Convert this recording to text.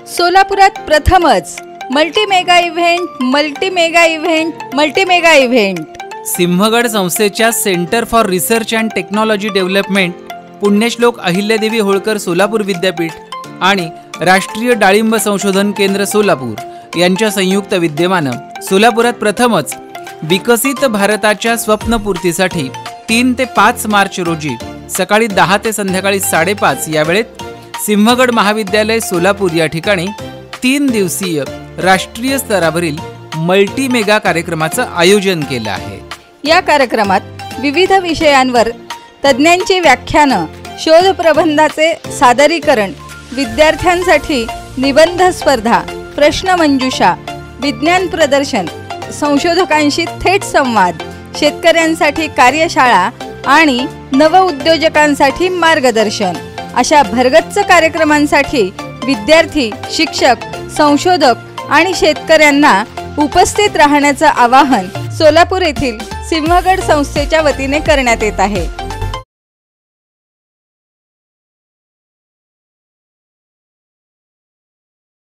सोलापुरात प्रथमच मल्टीमेगा इव्हेंट। सिंहगड संस्थेच्या centre for research and technology development, Punyashlok Ahilyadevi Holkar Solapur Vidyapeeth आणि राष्ट्रीय डाळिंब संशोधन केंद्र सोलापूर यांच्या संयुक्त विद्यमानं सोलापुरात प्रथमच विकसित भारताच्या स्वप्नपूर्तीसाठी 3 ते 5 मार्च रोजी सकाळी 10 ते संध्याकाळी 5:30 या वेळेत सिंहगड महाविद्यालय सोलापूर या ठिकाणी 3 दिवसीय राष्ट्रीय स्तरावरील मल्टीमेगा कार्यक्रमाचं आयोजन केलं आहे। या कार्यक्रमात विविध विषयांवर तज्ज्ञांची व्याख्यानं, शोध प्रबंधाचे सादरीकरण, विद्यार्थ्यांसाठी निबंध स्पर्धा, प्रश्नमंजुषा, विज्ञान प्रदर्शन, संशोधकांशी थेट संवाद, शेतकऱ्यांसाठी कार्यशाळा आणि नवउद्योजकांसाठी मार्गदर्शन अशा भरगच्च कार्यक्रमांसाठी विद्यार्थी, शिक्षक, संशोधक आणि शेतकऱ्यांना उपस्थित राहण्याचं आवाहन सोलापूर येथील सिंहगड संस्थेच्या वतीने करण्यात येत आहे।